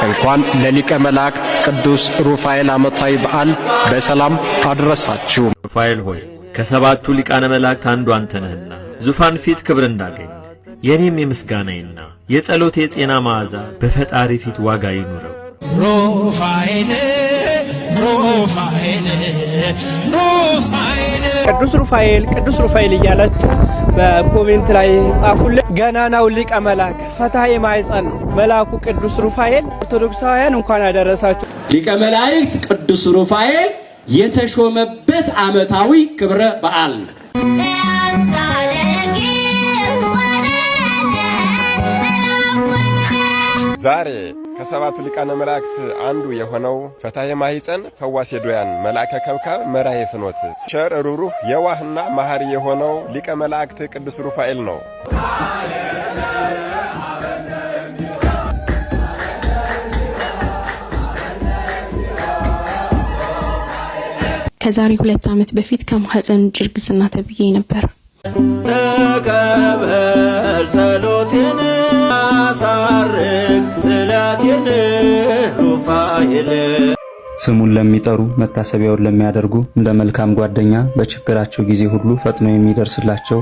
እንኳን ለሊቀ መላእክት ቅዱስ ሩፋኤል ዓመታዊ በዓል በሰላም አደረሳችሁ። ሩፋኤል ሆይ ከሰባቱ ሊቃነ መላእክት አንዱ አንተ ነህና ዙፋን ፊት ክብር እንዳገኝ የኔም የምስጋናዬና የጸሎቴ የጤና መዓዛ በፈጣሪ ፊት ዋጋ ይኑረው። ሩፋኤል ሩፋኤል ሩፋኤል ቅዱስ ሩፋኤል እያላችሁ በኮሜንት ላይ ጻፉልን። ገናናው ሊቀ መላእክት ፈታሄ ማኅፀን መልአኩ ቅዱስ ሩፋኤል ኦርቶዶክሳውያን እንኳን አደረሳችሁ። ሊቀ መላእክት ቅዱስ ሩፋኤል የተሾመበት ዓመታዊ ክብረ በዓል ዛሬ ከሰባቱ ሊቃነ መላእክት አንዱ የሆነው ፈታሄ ማኅፀን ፈዋሴ ዶያን መልአከ ከብካብ መራሄ ፍኖት ቸር ሩሩህ የዋህና መሐሪ የሆነው ሊቀ መላእክት ቅዱስ ሩፋኤል ነው። ከዛሬ 2 ዓመት በፊት ከማህፀን ጅርግዝና ተብዬ ነበር። ተቀበል ጸሎቴን አሳርግ ጥላቴን ሩፋኤል። ስሙን ለሚጠሩ መታሰቢያውን ለሚያደርጉ እንደ መልካም ጓደኛ በችግራቸው ጊዜ ሁሉ ፈጥኖ የሚደርስላቸው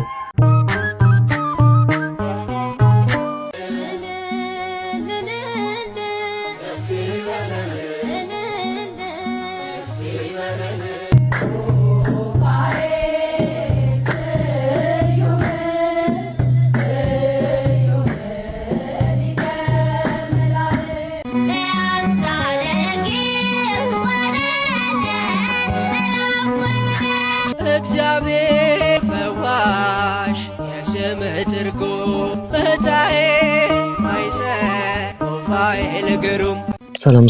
እግዚአብሔር ፈዋሽ የስምህ ትርጉም ፈታሄ ማኅፀን ሩፋኤል ግሩም።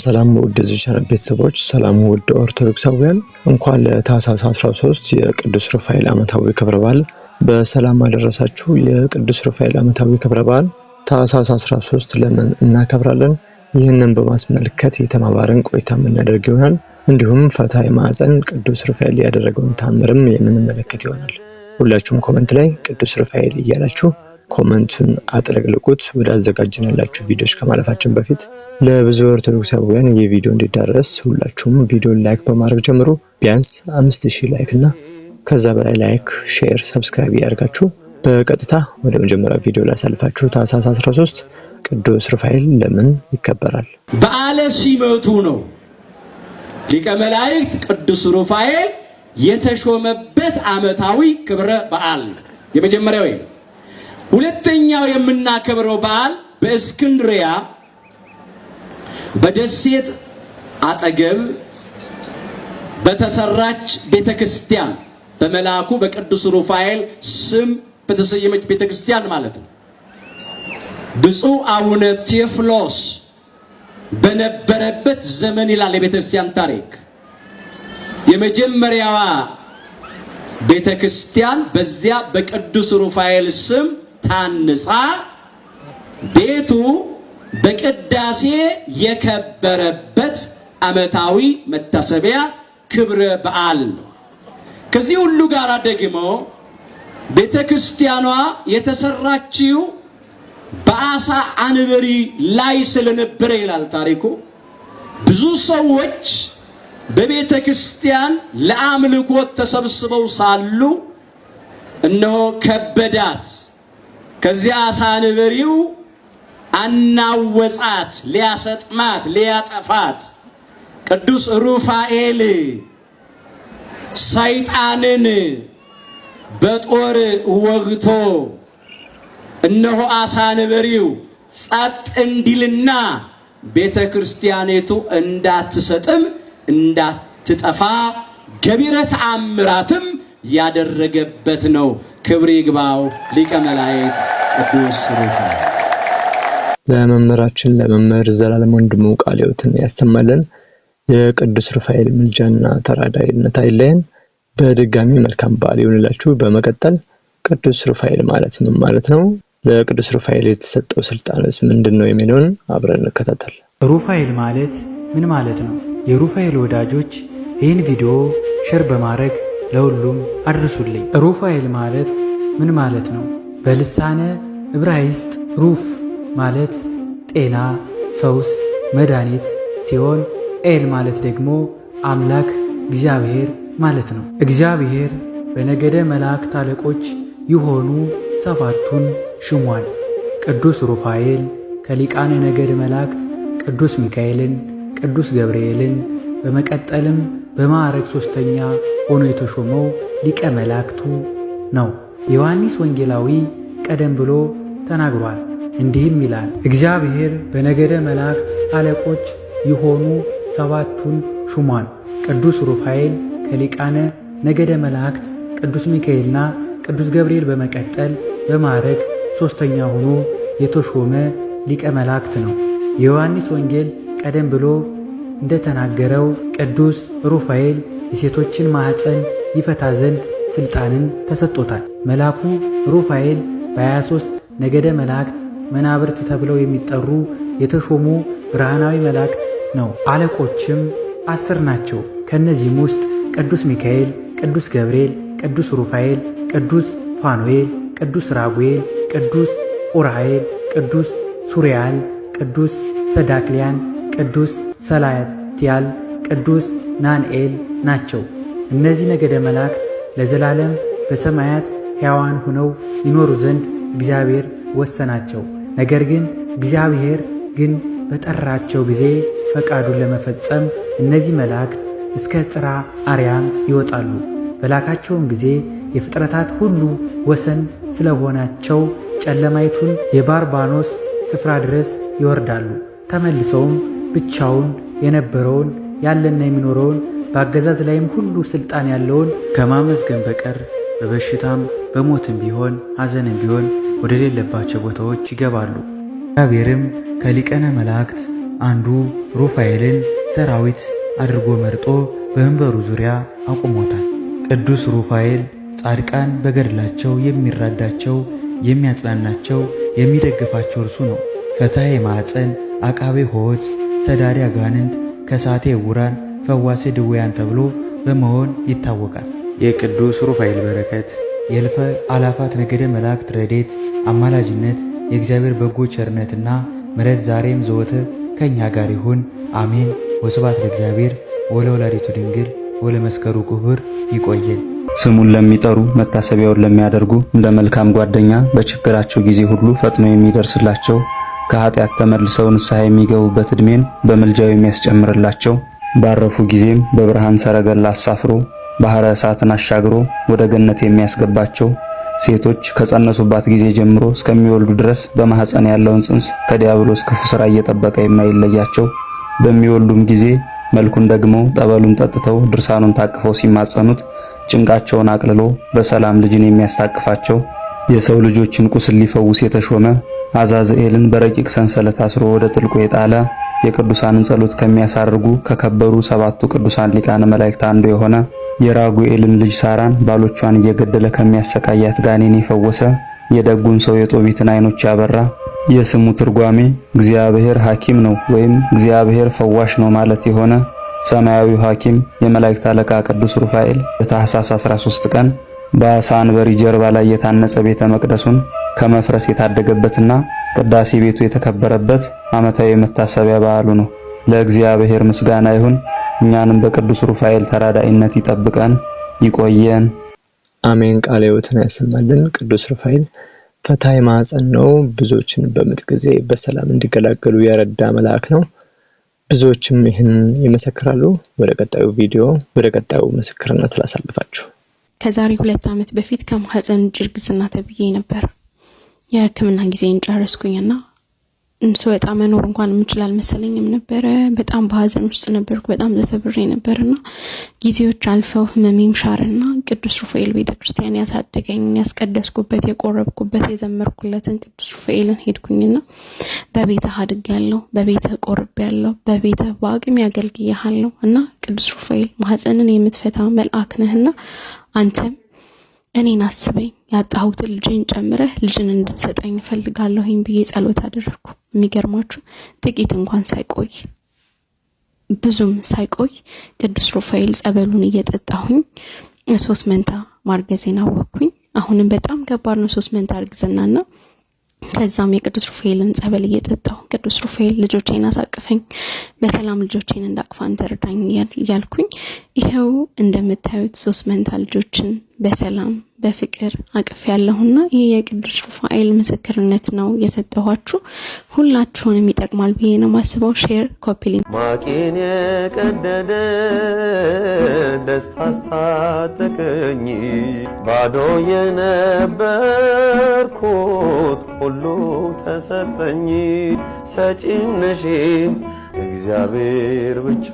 ሰላም ውድ ቻናል ቤተሰቦች፣ ሰላም ውድ ኦርቶዶክሳውያን፣ እንኳን ለታኅሳስ 13 የቅዱስ ሩፋኤል ዓመታዊ ክብረ በዓል በሰላም አደረሳችሁ። የቅዱስ ሩፋኤል ዓመታዊ ክብረ በዓል ታኅሳስ 13 ለምን እናከብራለን? ይህንን በማስመልከት የተማማርን ቆይታ የምናደርግ ይሆናል። እንዲሁም ፈታሄ ማኅፀን ቅዱስ ሩፋኤል ያደረገውን ታምርም የምንመለከት ይሆናል። ሁላችሁም ኮሜንት ላይ ቅዱስ ሩፋኤል እያላችሁ ኮሜንቱን አጥለቅልቁት። ወደ አዘጋጅናላችሁ ቪዲዮዎች ከማለፋችን በፊት ለብዙ ኦርቶዶክሳውያን ይህ ቪዲዮ እንዲዳረስ ሁላችሁም ቪዲዮን ላይክ በማድረግ ጀምሩ። ቢያንስ 5000 ላይክ እና ከዛ በላይ ላይክ፣ ሼር፣ ሰብስክራይብ ያደርጋችሁ በቀጥታ ወደ መጀመሪያው ቪዲዮ ላሳልፋችሁ። ታኅሳስ 13 ቅዱስ ሩፋኤል ለምን ይከበራል? በዓለ ሲመቱ ነው። ሊቀ መላእክት ቅዱስ ሩፋኤል የተሾመበት ዓመታዊ ክብረ በዓል የመጀመሪያው። ሁለተኛው የምናከብረው በዓል በእስክንድርያ በደሴት አጠገብ በተሰራች ቤተክርስቲያን በመልአኩ በቅዱስ ሩፋኤል ስም በተሰየመች ቤተክርስቲያን ማለት ነው። ብፁዕ አቡነ ቴዎፍሎስ በነበረበት ዘመን ይላል የቤተክርስቲያን ታሪክ፣ የመጀመሪያዋ ቤተክርስቲያን በዚያ በቅዱስ ሩፋኤል ስም ታንጻ ቤቱ በቅዳሴ የከበረበት ዓመታዊ መታሰቢያ ክብረ በዓል ነው። ከዚህ ሁሉ ጋር ደግሞ ቤተክርስቲያኗ የተሰራችው በአሳ አንበሪ ላይ ስለነበረ ይላል ታሪኩ። ብዙ ሰዎች በቤተ ክርስቲያን ለአምልኮት ተሰብስበው ሳሉ እነሆ ከበዳት። ከዚያ አሳ አንበሪው አናወጻት፣ ሊያሰጥማት፣ ሊያጠፋት። ቅዱስ ሩፋኤል ሰይጣንን በጦር ወግቶ እነሆ አሳ አንበሪው ጸጥ እንዲልና ቤተ ክርስቲያኒቱ እንዳትሰጥም እንዳትጠፋ ገቢረ ተአምራትም ያደረገበት ነው። ክብር ይግባው ሊቀ መላእክት ቅዱስ ሩፋኤል። ለመምህራችን ለመምህር ዘላለም ወንድሙ ቃለ ሕይወትን ያሰማልን። የቅዱስ ሩፋኤል ምልጃና ተራዳኢነት አይለየን። በድጋሚ መልካም በዓል ይሁንላችሁ። በመቀጠል ቅዱስ ሩፋኤል ማለት ምን ማለት ነው? ለቅዱስ ሩፋኤል የተሰጠው ስልጣንስ ምንድነው የሚለውን አብረን እንከታተል። ሩፋኤል ማለት ምን ማለት ነው? የሩፋኤል ወዳጆች ይህን ቪዲዮ ሼር በማድረግ ለሁሉም አድርሱልኝ። ሩፋኤል ማለት ምን ማለት ነው? በልሳነ ዕብራይስጥ ሩፍ ማለት ጤና፣ ፈውስ፣ መድኃኒት ሲሆን ኤል ማለት ደግሞ አምላክ እግዚአብሔር ማለት ነው። እግዚአብሔር በነገደ መላእክት አለቆች የሆኑ ሰባቱን ሽሟል። ቅዱስ ሩፋኤል ከሊቃነ ነገድ መላእክት ቅዱስ ሚካኤልን፣ ቅዱስ ገብርኤልን በመቀጠልም በማዕረግ ሶስተኛ ሆኖ የተሾመው ሊቀ መላእክቱ ነው። ዮሐንስ ወንጌላዊ ቀደም ብሎ ተናግሯል። እንዲህም ይላል፣ እግዚአብሔር በነገደ መላእክት አለቆች የሆኑ ሰባቱን ሹሟል። ቅዱስ ሩፋኤል ከሊቃነ ነገደ መላእክት ቅዱስ ሚካኤልና ቅዱስ ገብርኤል በመቀጠል በማዕረግ ሶስተኛ ሆኖ የተሾመ ሊቀ መላእክት ነው። የዮሐንስ ወንጌል ቀደም ብሎ እንደተናገረው ቅዱስ ሩፋኤል የሴቶችን ማኅፀን ይፈታ ዘንድ ሥልጣንን ተሰጥቶታል። መልአኩ ሩፋኤል በ23 ነገደ መላእክት መናብርት ተብለው የሚጠሩ የተሾሙ ብርሃናዊ መላእክት ነው። አለቆችም 10 ናቸው። ከእነዚህም ውስጥ ቅዱስ ሚካኤል፣ ቅዱስ ገብርኤል፣ ቅዱስ ሩፋኤል፣ ቅዱስ ፋኑኤል፣ ቅዱስ ራጉኤል፣ ቅዱስ ኡራኤል፣ ቅዱስ ሱሪያል፣ ቅዱስ ሰዳክሊያን፣ ቅዱስ ሰላትያል፣ ቅዱስ ናንኤል ናቸው። እነዚህ ነገደ መላእክት ለዘላለም በሰማያት ሕያዋን ሆነው ይኖሩ ዘንድ እግዚአብሔር ወሰናቸው። ነገር ግን እግዚአብሔር ግን በጠራቸው ጊዜ ፈቃዱን ለመፈጸም እነዚህ መላእክት እስከ ጽርሐ አርያም ይወጣሉ። በላካቸውም ጊዜ የፍጥረታት ሁሉ ወሰን ስለሆናቸው ጨለማይቱን የባርባኖስ ስፍራ ድረስ ይወርዳሉ። ተመልሰውም ብቻውን የነበረውን ያለና የሚኖረውን በአገዛዝ ላይም ሁሉ ሥልጣን ያለውን ከማመስገን በቀር በበሽታም በሞትም ቢሆን ሐዘንም ቢሆን ወደ ሌለባቸው ቦታዎች ይገባሉ። እግዚአብሔርም ከሊቃነ መላእክት አንዱ ሩፋኤልን ሰራዊት አድርጎ መርጦ በመንበሩ ዙሪያ አቁሞታል። ቅዱስ ሩፋኤል ጻድቃን በገድላቸው የሚራዳቸው፣ የሚያጽናናቸው፣ የሚደግፋቸው እርሱ ነው። ፈታሔ ማኅፀን፣ አቃቤ ሆት፣ ሰዳሪ አጋንንት፣ ከሳቴ ዕውራን፣ ፈዋሴ ድውያን ተብሎ በመሆን ይታወቃል። የቅዱስ ሩፋኤል በረከት፣ የእልፈ አላፋት ነገደ መላእክት ረድኤት፣ አማላጅነት፣ የእግዚአብሔር በጎ ቸርነትና ምሕረት ዛሬም ዘወትር ከእኛ ጋር ይሁን፣ አሜን። ወስብሐት ለእግዚአብሔር ወለወላዲቱ ድንግል ወለመስቀሉ ክቡር። ይቆየን። ስሙን ለሚጠሩ መታሰቢያውን ለሚያደርጉ እንደ መልካም ጓደኛ በችግራቸው ጊዜ ሁሉ ፈጥኖ የሚደርስላቸው ከኃጢአት ተመልሰው ንስሐ የሚገቡበት ዕድሜን በምልጃው የሚያስጨምርላቸው ባረፉ ጊዜም በብርሃን ሰረገላ አሳፍሮ ባሕረ እሳትን አሻግሮ ወደ ገነት የሚያስገባቸው ሴቶች ከጸነሱባት ጊዜ ጀምሮ እስከሚወልዱ ድረስ በማኅፀን ያለውን ጽንስ ከዲያብሎስ ክፉ ሥራ እየጠበቀ የማይለያቸው በሚወልዱም ጊዜ መልኩን ደግሞ ጠበሉን ጠጥተው ድርሳኑን ታቅፈው ሲማጸኑት ጭንቃቸውን አቅልሎ በሰላም ልጅን የሚያስታቅፋቸው የሰው ልጆችን ቁስል ሊፈውስ የተሾመ አዛዝኤልን በረቂቅ ሰንሰለት አስሮ ወደ ጥልቁ የጣለ የቅዱሳንን ጸሎት ከሚያሳርጉ ከከበሩ ሰባቱ ቅዱሳን ሊቃነ መላእክት አንዱ የሆነ የራጉኤልን ልጅ ሳራን ባሎቿን እየገደለ ከሚያሰቃያት ጋኔን የፈወሰ የደጉን ሰው የጦቢትን ዓይኖች ያበራ የስሙ ትርጓሜ እግዚአብሔር ሐኪም ነው ወይም እግዚአብሔር ፈዋሽ ነው ማለት የሆነ ሰማያዊው ሐኪም የመላእክት አለቃ ቅዱስ ሩፋኤል በታኅሳስ 13 ቀን በዓሣ አንበሪ ጀርባ ላይ የታነጸ ቤተ መቅደሱን ከመፍረስ የታደገበትና ቅዳሴ ቤቱ የተከበረበት ዓመታዊ መታሰቢያ በዓሉ ነው። ለእግዚአብሔር ምስጋና ይሁን። እኛንም በቅዱስ ሩፋኤል ተራዳኢነት ይጠብቀን፣ ይቆየን። አሜን። ቃለ ሕይወትን ያሰማልን። ቅዱስ ሩፋኤል ፈታሔ ማኅፀን ነው። ብዙዎችን በምጥ ጊዜ በሰላም እንዲገላገሉ ያረዳ መልአክ ነው። ብዙዎችም ይህን ይመሰክራሉ። ወደ ቀጣዩ ቪዲዮ ወደ ቀጣዩ ምስክርነት ላሳልፋችሁ። ከዛሬ 2 ዓመት በፊት ከማህፀን ውጭ እርግዝና ተብዬ ነበር። የሕክምና ጊዜን ጨረስኩኝና ስወጣ መኖር እንኳን የምችል አልመሰለኝም ነበረ። በጣም በሐዘን ውስጥ ነበርኩ። በጣም ተሰብሬ ነበርና ጊዜዎች አልፈው ህመሜም ሻረና ቅዱስ ሩፋኤል ቤተክርስቲያን ያሳደገኝ ያስቀደስኩበት የቆረብኩበት የዘመርኩለትን ቅዱስ ሩፋኤልን ሄድኩኝና በቤትህ አድጌያለሁ፣ በቤትህ ቆርቤያለሁ፣ በቤትህ በአቅሜ አገልግዬሃለሁ እና ቅዱስ ሩፋኤል ማህፀንን የምትፈታ መልአክ ነህና አንተም እኔን አስበኝ፣ ያጣሁትን ልጅን ጨምረህ ልጅን እንድትሰጠኝ ፈልጋለሁኝ ብዬ ጸሎት አደረኩ። የሚገርማችሁ ጥቂት እንኳን ሳይቆይ ብዙም ሳይቆይ ቅዱስ ሩፋኤል ጸበሉን እየጠጣሁኝ 3 መንታ ማርገዜን አወቅኩኝ። አሁንም በጣም ከባድ ነው 3 መንታ እርግዝናና ከዛም የቅዱስ ሩፋኤልን ጸበል እየጠጣሁ ቅዱስ ሩፋኤል ልጆቼን አሳቅፈኝ በሰላም ልጆቼን እንዳቅፋን ተርዳኝ እያልኩኝ ይሄው እንደምታዩት 3 መንታ ልጆችን በሰላም በፍቅር አቅፍ ያለሁና ይሄ የቅዱስ ሩፋኤል ምስክርነት ነው የሰጠኋችሁ። ሁላችሁንም ይጠቅማል ብዬ ነው ማስበው። ሼር ኮፒ ሊንክ ማቄን የቀደደ ደስታ አስታጠቀኝ ባዶ የነበርኩት ሁሉ ተሰጠኝ ሰጪም ነሽም እግዚአብሔር ብቻ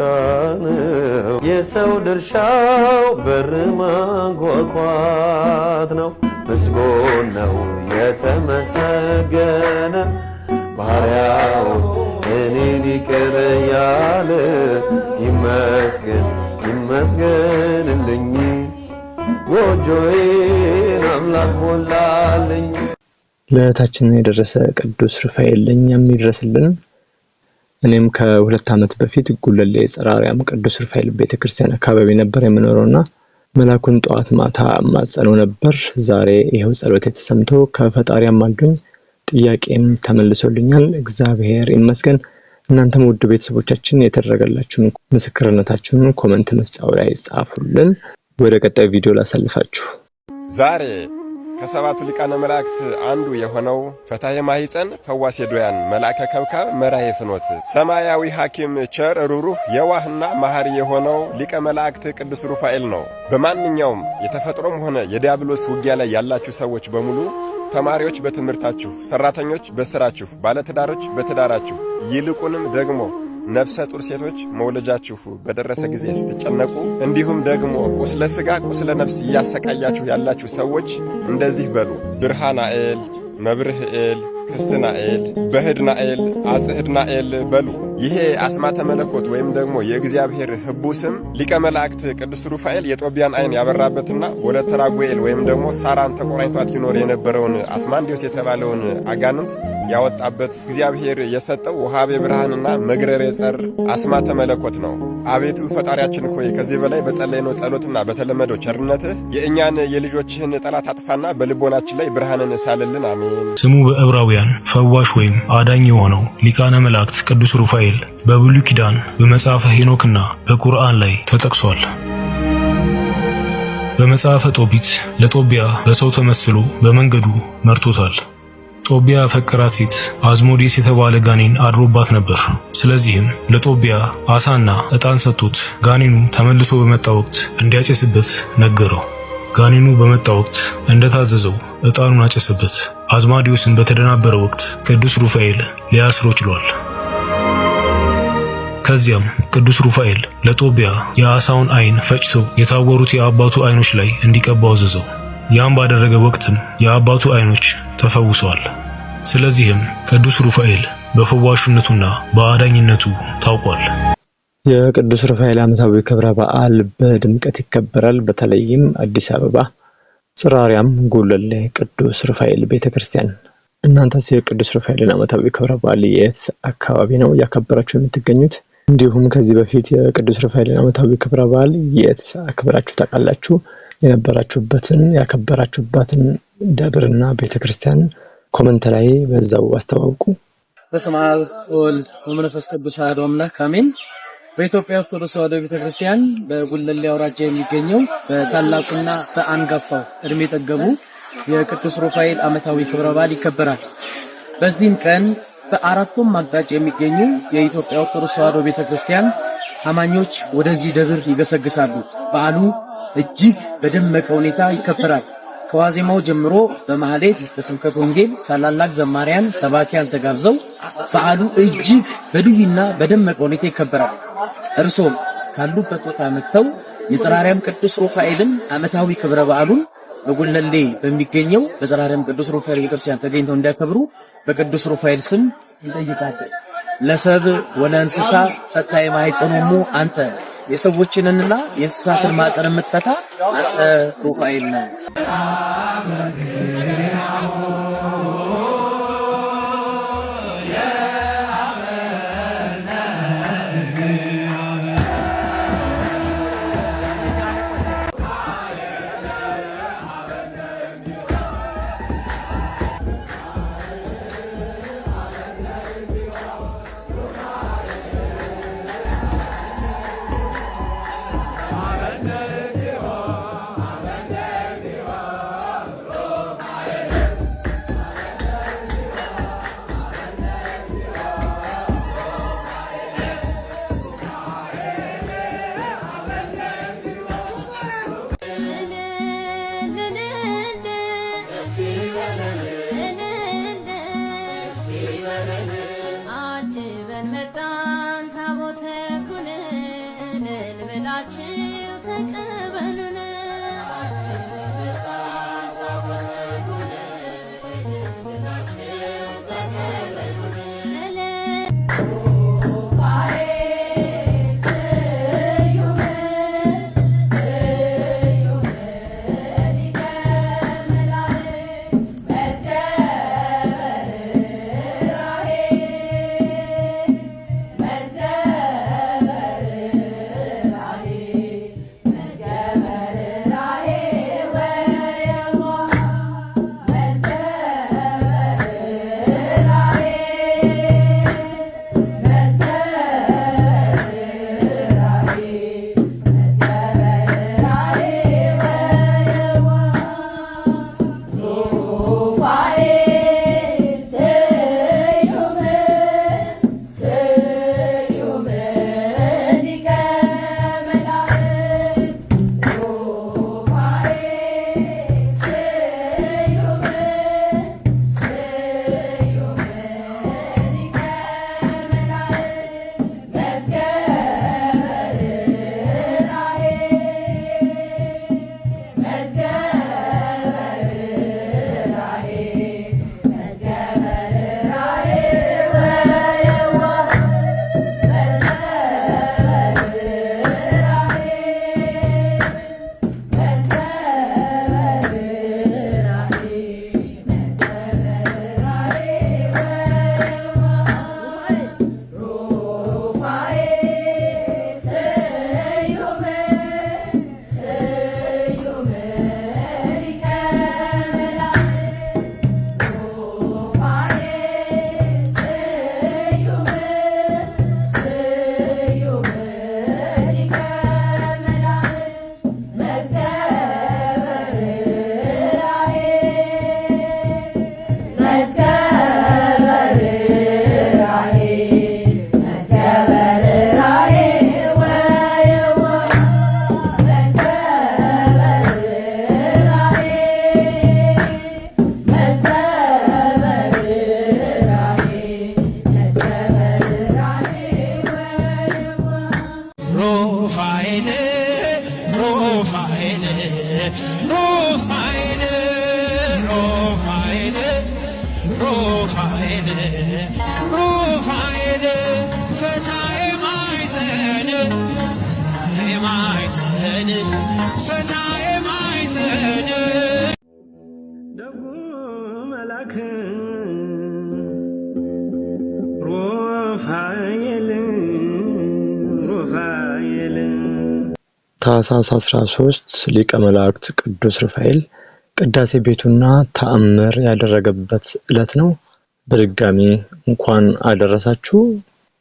ነው የሰው ድርሻው በር ማንኳኳት ነው ምስጉን ነው የተመሰገነ ባሪያው እኔን ይቅር ያለ ይመስገን ይመስገንልኝ ጎጆዬን አምላክ ሞላልኝ። ለእህታችን የደረሰ ቅዱስ ሩፋኤል ለእኛም ይድረስልን። እኔም ከ2 ዓመት በፊት ጉለሌ ጽራሪያም ቅዱስ ሩፋኤል ቤተክርስቲያን አካባቢ ነበር የምኖረውና መላኩን ጧት ማታ ማጸነው ነበር። ዛሬ ይሄው ጸሎት የተሰምቶ ከፈጣሪያም አልዶኝ ጥያቄም ተመልሶልኛል። እግዚአብሔር ይመስገን። እናንተም ውድ ቤተሰቦቻችን የተደረገላችሁን ምስክርነታችሁን ኮሜንት መስጫው ላይ ጻፉልን። ወደ ቀጣይ ቪዲዮ ላሳልፋችሁ። ዛሬ ከሰባቱ ሊቃነ መላእክት አንዱ የሆነው ፈታሄ ማኅፀን ፈዋሴ ዶያን መልአከ ከብካብ መራሄ ፍኖት ሰማያዊ ሐኪም ቸር ሩሩህ የዋህና መሐሪ የሆነው ሊቀ መላእክት ቅዱስ ሩፋኤል ነው። በማንኛውም የተፈጥሮም ሆነ የዲያብሎስ ውጊያ ላይ ያላችሁ ሰዎች በሙሉ ተማሪዎች በትምህርታችሁ፣ ሰራተኞች በስራችሁ፣ ባለትዳሮች በትዳራችሁ፣ ይልቁንም ደግሞ ነፍሰ ጡር ሴቶች መውለጃችሁ በደረሰ ጊዜ ስትጨነቁ እንዲሁም ደግሞ ቁስለ ሥጋ ቁስለ ነፍስ እያሰቃያችሁ ያላችሁ ሰዎች እንደዚህ በሉ። ብርሃናኤል፣ መብርህኤል፣ ክስትናኤል፣ በህድናኤል፣ አጽህድናኤል በሉ። ይሄ አስማተ መለኮት ወይም ደግሞ የእግዚአብሔር ህቡ ስም ሊቀ መላእክት ቅዱስ ሩፋኤል የጦቢያን አይን ያበራበትና ወለተ ራጉኤል ወይም ደግሞ ሳራን ተቆራኝቷት ይኖር የነበረውን አስማንዲዮስ የተባለውን አጋንንት ያወጣበት እግዚአብሔር የሰጠው ወሃቤ ብርሃንና መግረሬ ጸር አስማተ መለኮት ነው። አቤቱ ፈጣሪያችን ሆይ ከዚህ በላይ በጸለይነው ጸሎትና በተለመደው ቸርነትህ የእኛን የልጆችህን ጠላት አጥፋና በልቦናችን ላይ ብርሃንን ሳልልን፣ አሜን። ስሙ በዕብራውያን ፈዋሽ ወይም አዳኝ የሆነው ሊቃነ መላእክት ቅዱስ ሩፋኤል በብሉይ ኪዳን በመጽሐፈ ሄኖክና በቁርአን ላይ ተጠቅሷል። በመጽሐፈ ጦቢት ለጦቢያ በሰው ተመስሎ በመንገዱ መርቶታል። ጦቢያ ያፈቀራት ሴት አዝሞዴስ የተባለ ጋኔን አድሮባት ነበር። ስለዚህም ለጦቢያ አሳና ዕጣን ሰጥቶት ጋኔኑ ተመልሶ በመጣ ወቅት እንዲያጨስበት ነገረው። ጋኔኑ በመጣ ወቅት እንደታዘዘው ዕጣኑን አጨሰበት። አዝማዲዮስን በተደናበረ ወቅት ቅዱስ ሩፋኤል ሊያስሮ ችሏል። ከዚያም ቅዱስ ሩፋኤል ለጦቢያ የአሳውን አይን ፈጭቶ የታወሩት የአባቱ አይኖች ላይ እንዲቀባው አዘዘው። ያም ባደረገ ወቅትም የአባቱ አይኖች ተፈውሰዋል። ስለዚህም ቅዱስ ሩፋኤል በፈዋሽነቱና በአዳኝነቱ ታውቋል። የቅዱስ ሩፋኤል ዓመታዊ ክብረ በዓል በድምቀት ይከበራል። በተለይም አዲስ አበባ ጽራሪያም ጉለሌ ቅዱስ ሩፋኤል ቤተክርስቲያን። እናንተስ የቅዱስ ሩፋኤልን ዓመታዊ ክብረ በዓል የት አካባቢ ነው ያከበራችሁ የምትገኙት? እንዲሁም ከዚህ በፊት የቅዱስ ሩፋኤልን ዓመታዊ ክብረ በዓል የት አክብራችሁ ታውቃላችሁ? የነበራችሁበትን ያከበራችሁበትን ደብርና ቤተክርስቲያን ኮሜንት ላይ በዛው አስተዋውቁ። በስመ አብ ወወልድ ወመንፈስ ቅዱስ አሐዱ አምላክ አሜን። በኢትዮጵያ ኦርቶዶክስ ተዋሕዶ ቤተክርስቲያን በጉለሌ አውራጃ የሚገኘው በታላቁና በአንጋፋው እድሜ ጠገቡ የቅዱስ ሩፋኤል ዓመታዊ ክብረ በዓል ይከበራል። በዚህም ቀን በአራቱም አቅጣጫ የሚገኙ የኢትዮጵያ ኦርቶዶክስ ተዋሕዶ ቤተክርስቲያን አማኞች ወደዚህ ደብር ይገሰግሳሉ። በዓሉ እጅግ በደመቀ ሁኔታ ይከበራል። ከዋዜማው ጀምሮ በማህሌት በስብከተ ወንጌል ታላላቅ ዘማሪያን ሰባኪያን ተጋብዘው በዓሉ እጅግ በልዩና በደመቀ ሁኔታ ይከበራል። እርሶም ካሉበት ቦታ መጥተው የጽራሪያም ቅዱስ ሩፋኤልን ዓመታዊ ክብረ በዓሉን በጉለሌ በሚገኘው በጽራሪያም ቅዱስ ሩፋኤል ቤተክርስቲያን ተገኝተው እንዲያከብሩ በቅዱስ ሩፋኤል ስም እንጠይቃለን። ለሰብ ወለ እንስሳ ፈታሄ ማኅፀኖሙ አንተ፣ የሰዎችንና የእንስሳትን ማኅፀን የምትፈታ አንተ ሩፋኤል ነህ። ታኅሳስ 13 ሊቀ መላእክት ቅዱስ ሩፋኤል ቅዳሴ ቤቱና ተአምር ያደረገበት ዕለት ነው። በድጋሚ እንኳን አደረሳችሁ።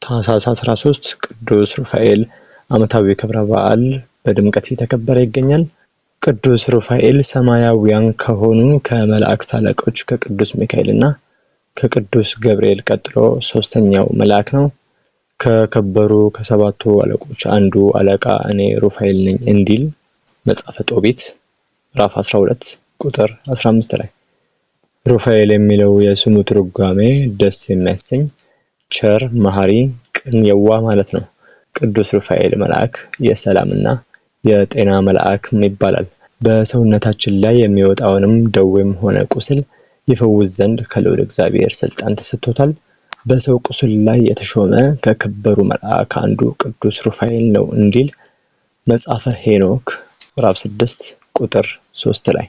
ታኅሳስ 13 ቅዱስ ሩፋኤል ዓመታዊ ክብረ በዓል በድምቀት እየተከበረ ይገኛል። ቅዱስ ሩፋኤል ሰማያዊያን ከሆኑ ከመላእክት አለቆች ከቅዱስ ሚካኤልና ከቅዱስ ገብርኤል ቀጥሎ ሶስተኛው መልአክ ነው። ከከበሩ ከሰባቱ አለቆች አንዱ አለቃ እኔ ሩፋኤል ነኝ እንዲል መጽሐፈ ጦቢት ምዕራፍ 12 ቁጥር 15 ላይ ሩፋኤል የሚለው የስሙ ትርጓሜ ደስ የሚያሰኝ፣ ቸር፣ መሐሪ፣ ቅን፣ የዋህ ማለት ነው። ቅዱስ ሩፋኤል መልአክ የሰላምና የጤና መልአክም ይባላል። በሰውነታችን ላይ የሚወጣውንም ደዌም ሆነ ቁስል ይፈውስ ዘንድ ከልዑል እግዚአብሔር ስልጣን ተሰጥቶታል። በሰው ቁስል ላይ የተሾመ ከከበሩ መልአክ አንዱ ቅዱስ ሩፋኤል ነው እንዲል መጽሐፈ ሄኖክ ምዕራፍ 6 ቁጥር 3 ላይ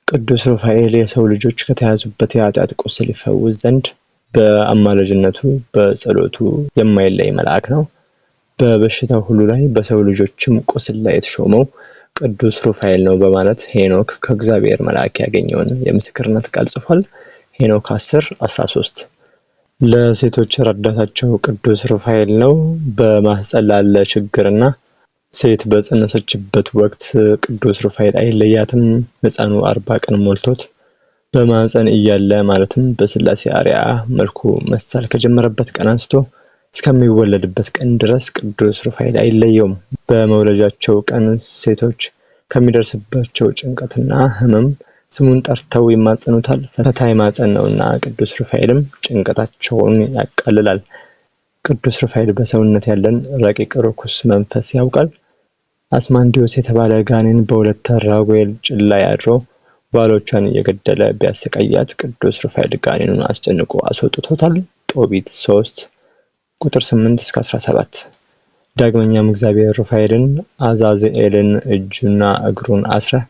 ቅዱስ ሩፋኤል የሰው ልጆች ከተያዙበት የኃጢአት ቁስል ይፈውስ ዘንድ በአማላጅነቱ በጸሎቱ የማይለይ መልአክ ነው። በበሽታው ሁሉ ላይ በሰው ልጆችም ቁስል ላይ የተሾመው ቅዱስ ሩፋኤል ነው በማለት ሄኖክ ከእግዚአብሔር መልአክ ያገኘውን የምስክርነት ቃል ጽፏል። ሄኖክ 10:13 ለሴቶች ረዳታቸው ቅዱስ ሩፋኤል ነው። በማህፀን ላለ ችግርና ሴት በጸነሰችበት ወቅት ቅዱስ ሩፋኤል አይለያትም። ሕፃኑ 40 ቀን ሞልቶት በማህፀን እያለ ማለትም በስላሴ አርያ መልኩ መሳል ከጀመረበት ቀን አንስቶ እስከሚወለድበት ቀን ድረስ ቅዱስ ሩፋኤል አይለየውም። በመውለጃቸው ቀን ሴቶች ከሚደርስባቸው ጭንቀትና ሕመም ስሙን ጠርተው ይማጸኑታል። ፈታይ ማጸን ነውና ቅዱስ ሩፋኤልም ጭንቀታቸውን ያቃልላል። ቅዱስ ሩፋኤል በሰውነት ያለን ረቂቅ ርኩስ መንፈስ ያውቃል። አስማንዲዮስ የተባለ ጋኔን በሁለት ራጉኤል ጭን ላይ አድሮ ባሎቿን እየገደለ ቢያሰቃያት ቅዱስ ሩፋኤል ጋኔኑን አስጨንቆ አስወጥቶታል። ጦቢት 3 ቁጥር 8 እስከ 17። ዳግመኛም እግዚአብሔር ሩፋኤልን አዛዝኤልን እጁና እግሩን አስረህ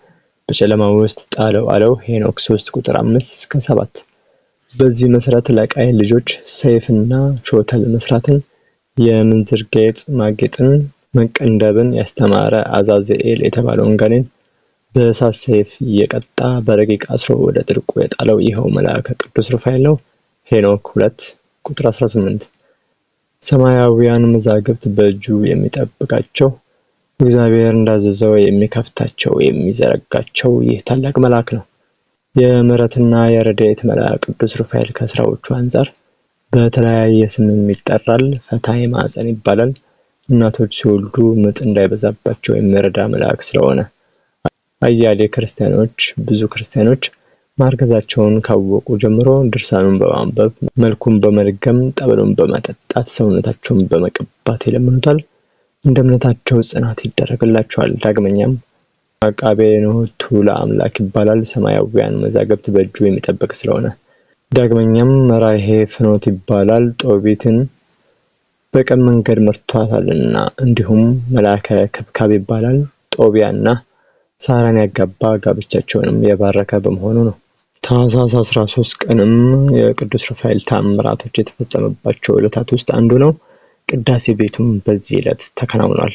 በጨለማ ውስጥ ጣለው አለው። ሄኖክ 3 ቁጥር 5 እስከ 7። በዚህ መሰረት ለቃየል ልጆች ሰይፍና ሾተል መስራትን፣ የምንዝር ጌጥ ማጌጥን፣ መቀንደብን ያስተማረ አዛዝኤል የተባለውን ጋኔን በእሳት ሰይፍ እየቀጣ በረቂቅ አስሮ ወደ ጥልቁ የጣለው ይኸው መልአከ ቅዱስ ሩፋኤል ነው። ሄኖክ 2 ቁጥር 18። ሰማያዊያን መዛግብት በእጁ የሚጠብቃቸው እግዚአብሔር እንዳዘዘው የሚከፍታቸው የሚዘረጋቸው ይህ ታላቅ መልአክ ነው። የምሕረትና የረድኤት መልአክ ቅዱስ ሩፋኤል ከስራዎቹ አንፃር በተለያየ ስም ይጠራል። ፈታሔ ማኅፀን ይባላል። እናቶች ሲወልዱ ምጥ እንዳይበዛባቸው የሚረዳ መልአክ ስለሆነ አያሌ ብዙ ክርስቲያኖች ማርገዛቸውን ካወቁ ጀምሮ ድርሳኑን በማንበብ መልኩን በመድገም ጠበሉን በመጠጣት ሰውነታቸውን በመቀባት ይለምኑታል። እንደ እምነታቸው ጽናት ይደረግላቸዋል። ዳግመኛም አቃቤ ንዑቱ ለአምላክ ይባላል። ሰማያዊያን መዛግብት በእጁ የሚጠብቅ ስለሆነ። ዳግመኛም መራሄ ፍኖት ይባላል። ጦቢትን በቀን መንገድ መርቷታልና። እንዲሁም መልአከ ክብካብ ይባላል። ጦቢያና ሳራን ያጋባ ጋብቻቸውንም የባረከ በመሆኑ ነው። ታኅሳስ 13 ቀንም የቅዱስ ሩፋኤል ተአምራቶች የተፈጸመባቸው ዕለታት ውስጥ አንዱ ነው። ቅዳሴ ቤቱም በዚህ ዕለት ተከናውኗል።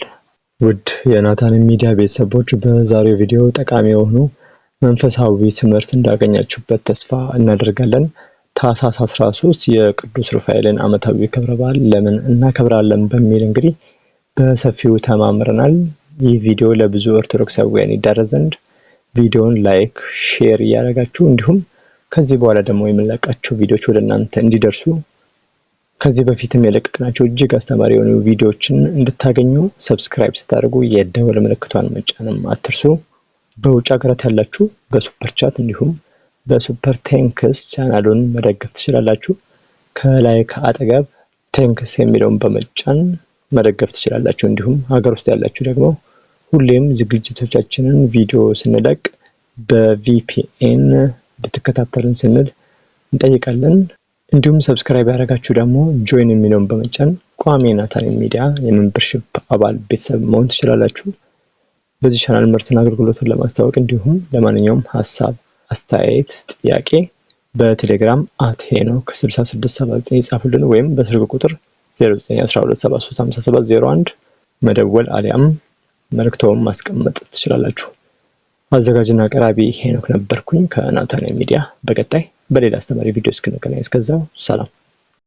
ውድ የናታን ሚዲያ ቤተሰቦች በዛሬው ቪዲዮ ጠቃሚ የሆኑ መንፈሳዊ ትምህርት እንዳገኛችሁበት ተስፋ እናደርጋለን። ታኅሳስ 13 የቅዱስ ሩፋኤልን ዓመታዊ ክብረ በዓል ለምን እናከብራለን በሚል እንግዲህ በሰፊው ተማምረናል። ይህ ቪዲዮ ለብዙ ኦርቶዶክሳውያን ይዳረስ ዘንድ ቪዲዮውን ላይክ፣ ሼር እያደረጋችሁ እንዲሁም ከዚህ በኋላ ደግሞ የምንለቃቸው ቪዲዮዎች ወደ እናንተ እንዲደርሱ ከዚህ በፊትም የለቀቅናቸው እጅግ አስተማሪ የሆኑ ቪዲዮዎችን እንድታገኙ ሰብስክራይብ ስታደርጉ የደወል ምልክቷን መጫንም አትርሱ። በውጭ ሀገራት ያላችሁ በሱፐር ቻት እንዲሁም በሱፐር ቴንክስ ቻናሉን መደገፍ ትችላላችሁ። ከላይ ከአጠገብ ቴንክስ የሚለውን በመጫን መደገፍ ትችላላችሁ። እንዲሁም ሀገር ውስጥ ያላችሁ ደግሞ ሁሌም ዝግጅቶቻችንን ቪዲዮ ስንለቅ በቪፒኤን ብትከታተሉን ስንል እንጠይቃለን። እንዲሁም ሰብስክራይብ ያደረጋችሁ ደግሞ ጆይን የሚለውን በመጫን ቋሚ ናታን ሚዲያ የሜምበርሺፕ አባል ቤተሰብ መሆን ትችላላችሁ። በዚህ ቻናል ምርትና አገልግሎቱን ለማስተዋወቅ እንዲሁም ለማንኛውም ሀሳብ፣ አስተያየት፣ ጥያቄ በቴሌግራም @ሄኖክ6679 ይጻፉልን ወይም በስልክ ቁጥር 0912735701 መደወል አሊያም መልእክቶን ማስቀመጥ ትችላላችሁ። አዘጋጅና አቅራቢ ሄኖክ ነበርኩኝ ከናታን ሚዲያ። በቀጣይ በሌላ አስተማሪ ቪዲዮ እስክንገናኝ እስከዛው ሰላም።